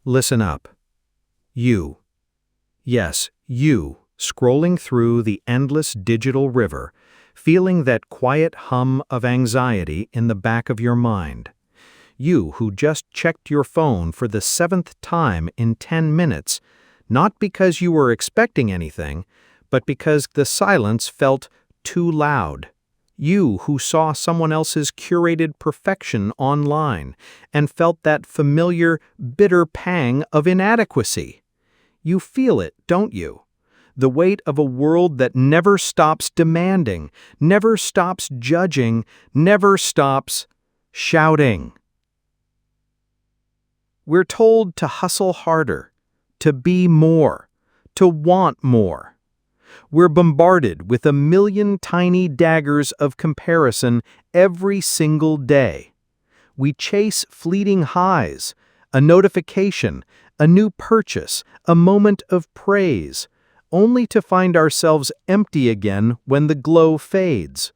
Listen up. You. Yes, you, scrolling through the endless digital river, feeling that quiet hum of anxiety in the back of your mind. You who just checked your phone for the 7th time in 10 minutes, not because you were expecting anything, but because the silence felt too loud. You who saw someone else's curated perfection online and felt that familiar, bitter pang of inadequacy. You feel it, don't you? The weight of a world that never stops demanding, never stops judging, never stops shouting. We're told to hustle harder, to be more, to want more. We're bombarded with a million tiny daggers of comparison every single day. We chase fleeting highs, a notification, a new purchase, a moment of praise, only to find ourselves empty again when the glow fades.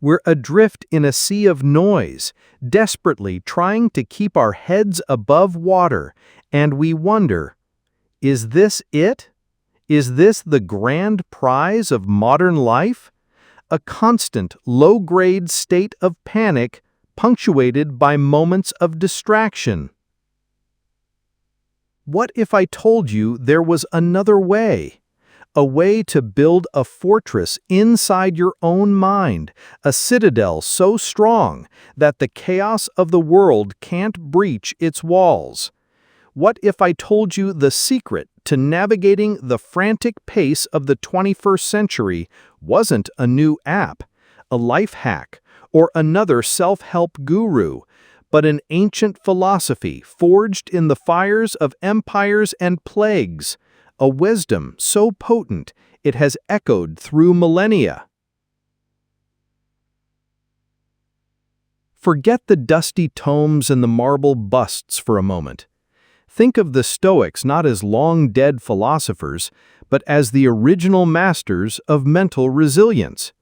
We're adrift in a sea of noise, desperately trying to keep our heads above water, and we wonder, is this it? Is this the grand prize of modern life? A constant, low-grade state of panic punctuated by moments of distraction. What if I told you there was another way? A way to build a fortress inside your own mind, a citadel so strong that the chaos of the world can't breach its walls. What if I told you the secret to navigating the frantic pace of the 21st century wasn't a new app, a life hack, or another self-help guru, but an ancient philosophy forged in the fires of empires and plagues, a wisdom so potent it has echoed through millennia? Forget the dusty tomes and the marble busts for a moment. Think of the Stoics not as long-dead philosophers, but as the original masters of mental resilience.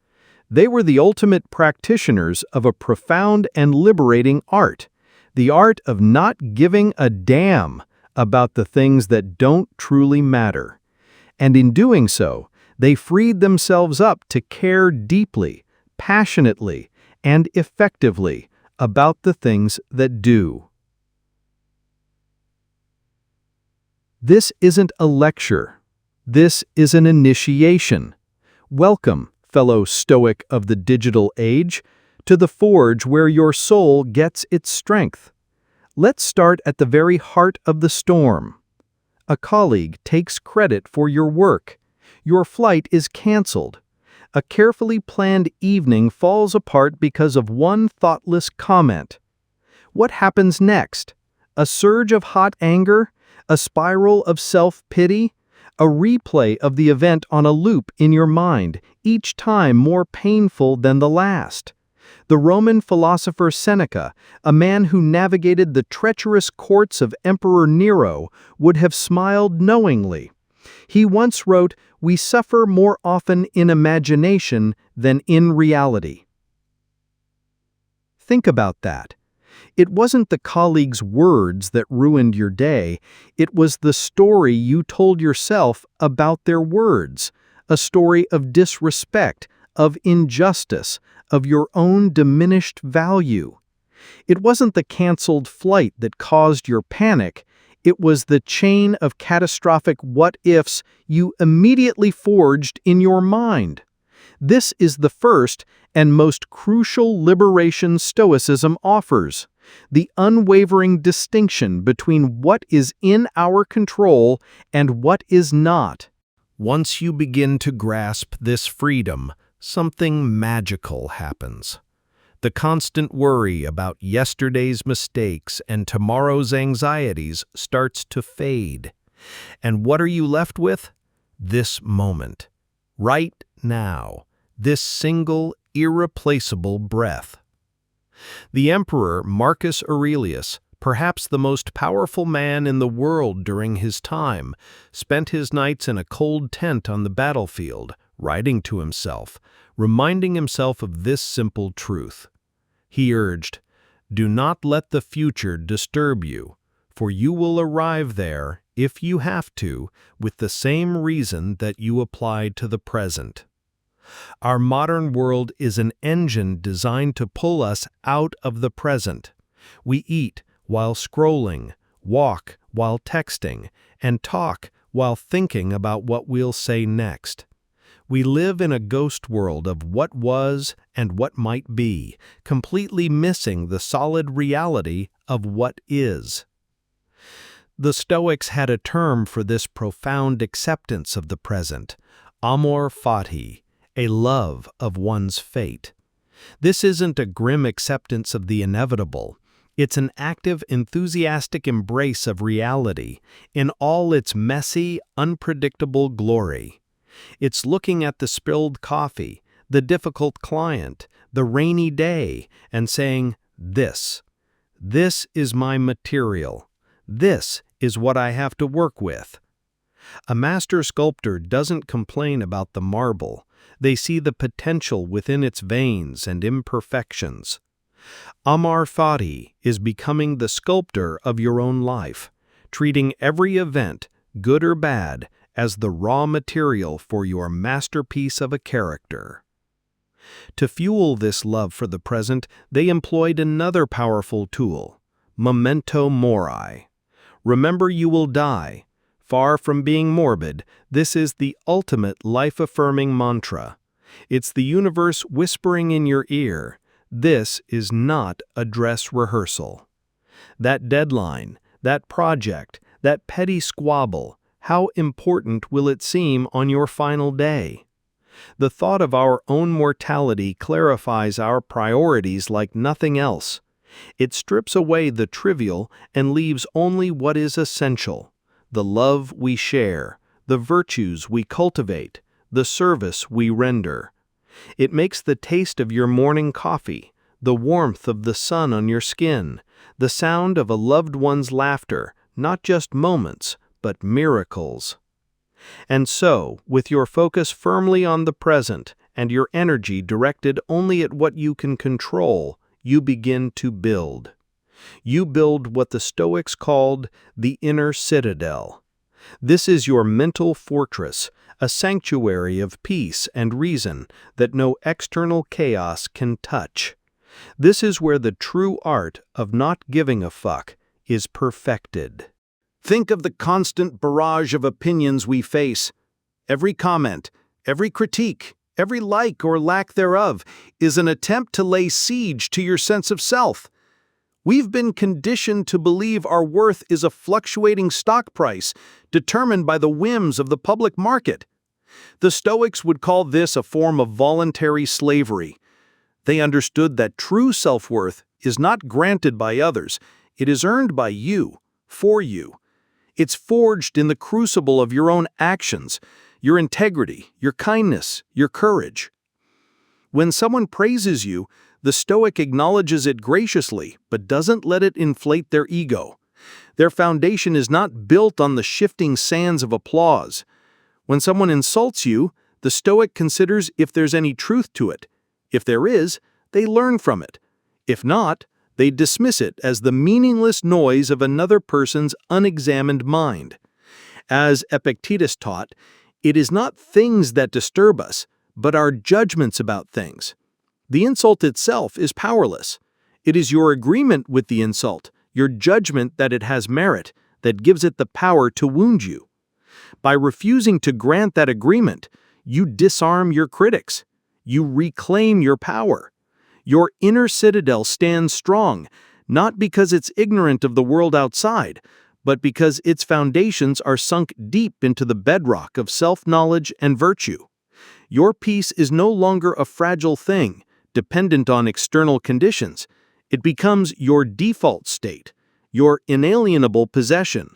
They were the ultimate practitioners of a profound and liberating art, the art of not giving a damn about the things that don't truly matter. And in doing so, they freed themselves up to care deeply, passionately, and effectively about the things that do. This isn't a lecture. This is an initiation. Welcome, fellow Stoic of the digital age, to the forge where your soul gets its strength. Let's start at the very heart of the storm. A colleague takes credit for your work. Your flight is canceled. A carefully planned evening falls apart because of one thoughtless comment. What happens next? A surge of hot anger? A spiral of self-pity? A replay of the event on a loop in your mind, each time more painful than the last. The Roman philosopher Seneca, a man who navigated the treacherous courts of Emperor Nero, would have smiled knowingly. He once wrote, "We suffer more often in imagination than in reality." Think about that. It wasn't the colleague's words that ruined your day, it was the story you told yourself about their words, a story of disrespect, of injustice, of your own diminished value. It wasn't the canceled flight that caused your panic, it was the chain of catastrophic what-ifs you immediately forged in your mind. This is the first and most crucial liberation Stoicism offers. The unwavering distinction between what is in our control and what is not. Once you begin to grasp this freedom, something magical happens. The constant worry about yesterday's mistakes and tomorrow's anxieties starts to fade. And what are you left with? This moment. Right now. This single, irreplaceable breath. The Emperor Marcus Aurelius, perhaps the most powerful man in the world during his time, spent his nights in a cold tent on the battlefield, writing to himself, reminding himself of this simple truth. He urged, "Do not let the future disturb you, for you will arrive there, if you have to, with the same reason that you applied to the present. Our modern world is an engine designed to pull us out of the present. We eat while scrolling, walk while texting, and talk while thinking about what we'll say next. We live in a ghost world of what was and what might be, completely missing the solid reality of what is. The Stoics had a term for this profound acceptance of the present, amor fati, a love of one's fate. This isn't a grim acceptance of the inevitable. It's an active, enthusiastic embrace of reality in all its messy, unpredictable glory. It's looking at the spilled coffee, the difficult client, the rainy day, and saying, This is my material. This is what I have to work with. A master sculptor doesn't complain about the marble. They see the potential within its veins and imperfections. Amor fati is becoming the sculptor of your own life, treating every event, good or bad, as the raw material for your masterpiece of a character. To fuel this love for the present, they employed another powerful tool, memento mori. Remember you will die. Far from being morbid, this is the ultimate life-affirming mantra. It's the universe whispering in your ear, this is not a dress rehearsal. That deadline, that project, that petty squabble, how important will it seem on your final day? The thought of our own mortality clarifies our priorities like nothing else. It strips away the trivial and leaves only what is essential, the love we share, the virtues we cultivate, the service we render. It makes the taste of your morning coffee, the warmth of the sun on your skin, the sound of a loved one's laughter, not just moments, but miracles. And so, with your focus firmly on the present and your energy directed only at what you can control, you begin to build. You build what the Stoics called the inner citadel. This is your mental fortress, a sanctuary of peace and reason that no external chaos can touch. This is where the true art of not giving a fuck is perfected. Think of the constant barrage of opinions we face. Every comment, every critique, every like or lack thereof is an attempt to lay siege to your sense of self. We've been conditioned to believe our worth is a fluctuating stock price determined by the whims of the public market. The Stoics would call this a form of voluntary slavery. They understood that true self-worth is not granted by others, it is earned by you, for you. It's forged in the crucible of your own actions, your integrity, your kindness, your courage. When someone praises you, the Stoic acknowledges it graciously, but doesn't let it inflate their ego. Their foundation is not built on the shifting sands of applause. When someone insults you, the Stoic considers if there's any truth to it. If there is, they learn from it. If not, they dismiss it as the meaningless noise of another person's unexamined mind. As Epictetus taught, it is not things that disturb us, but our judgments about things. The insult itself is powerless. It is your agreement with the insult, your judgment that it has merit, that gives it the power to wound you. By refusing to grant that agreement, you disarm your critics. You reclaim your power. Your inner citadel stands strong, not because it's ignorant of the world outside, but because its foundations are sunk deep into the bedrock of self-knowledge and virtue. Your peace is no longer a fragile thing, dependent on external conditions. It becomes your default state, your inalienable possession.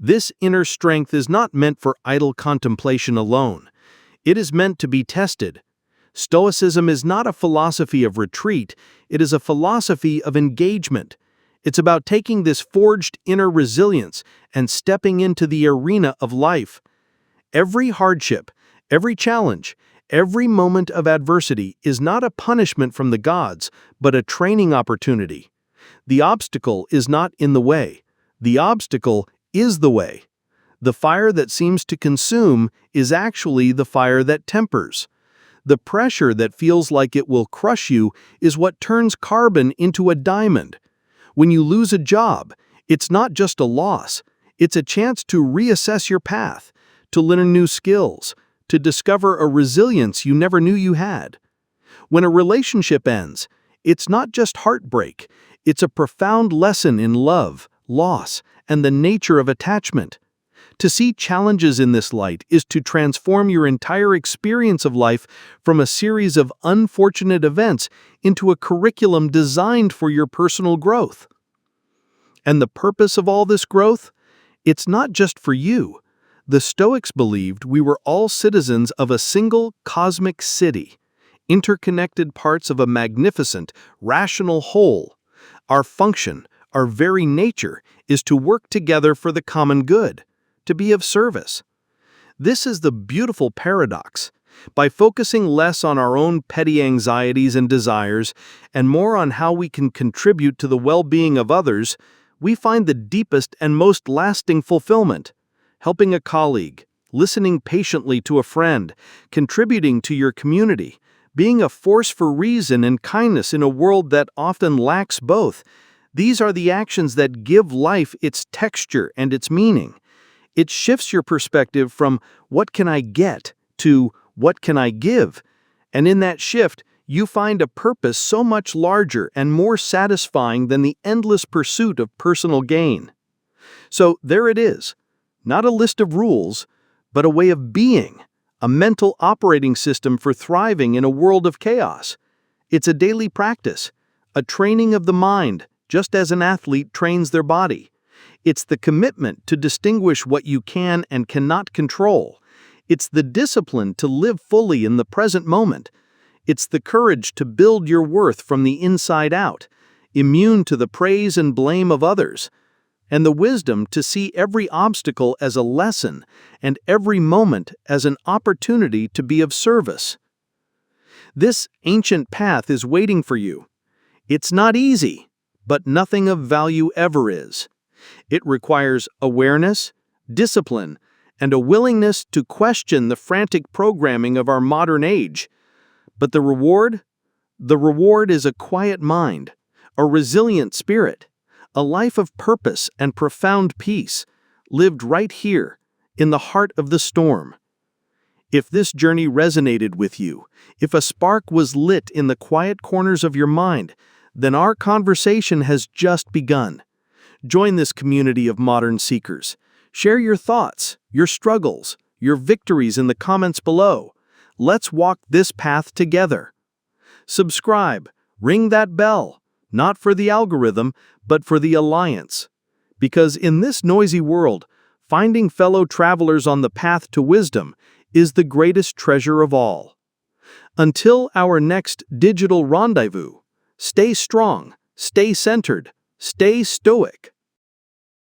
This inner strength is not meant for idle contemplation alone. It is meant to be tested. Stoicism is not a philosophy of retreat, it is a philosophy of engagement. It's about taking this forged inner resilience and stepping into the arena of life. Every hardship, every challenge, every moment of adversity is not a punishment from the gods, but a training opportunity. The obstacle is not in the way. The obstacle is the way. The fire that seems to consume is actually the fire that tempers. The pressure that feels like it will crush you is what turns carbon into a diamond. When you lose a job, it's not just a loss. It's a chance to reassess your path, to learn new skills, to discover a resilience you never knew you had. When a relationship ends, it's not just heartbreak. It's a profound lesson in love, loss, and the nature of attachment. To see challenges in this light is to transform your entire experience of life from a series of unfortunate events into a curriculum designed for your personal growth. And the purpose of all this growth? It's not just for you. The Stoics believed we were all citizens of a single cosmic city, interconnected parts of a magnificent, rational whole. Our function, our very nature, is to work together for the common good, to be of service. This is the beautiful paradox. By focusing less on our own petty anxieties and desires, and more on how we can contribute to the well-being of others, we find the deepest and most lasting fulfillment. Helping a colleague, listening patiently to a friend, contributing to your community, being a force for reason and kindness in a world that often lacks both. These are the actions that give life its texture and its meaning. It shifts your perspective from "what can I get" to "what can I give?" And in that shift, you find a purpose so much larger and more satisfying than the endless pursuit of personal gain. So there it is. Not a list of rules, but a way of being, a mental operating system for thriving in a world of chaos. It's a daily practice, a training of the mind, just as an athlete trains their body. It's the commitment to distinguish what you can and cannot control. It's the discipline to live fully in the present moment. It's the courage to build your worth from the inside out, immune to the praise and blame of others, and the wisdom to see every obstacle as a lesson and every moment as an opportunity to be of service. This ancient path is waiting for you. It's not easy, but nothing of value ever is. It requires awareness, discipline, and a willingness to question the frantic programming of our modern age. But the reward? The reward is a quiet mind, a resilient spirit, a life of purpose and profound peace, lived right here, in the heart of the storm. If this journey resonated with you, if a spark was lit in the quiet corners of your mind, then our conversation has just begun. Join this community of modern seekers. Share your thoughts, your struggles, your victories in the comments below. Let's walk this path together. Subscribe, ring that bell, not for the algorithm, but for the alliance. Because in this noisy world, finding fellow travelers on the path to wisdom is the greatest treasure of all. Until our next digital rendezvous, stay strong, stay centered, stay stoic.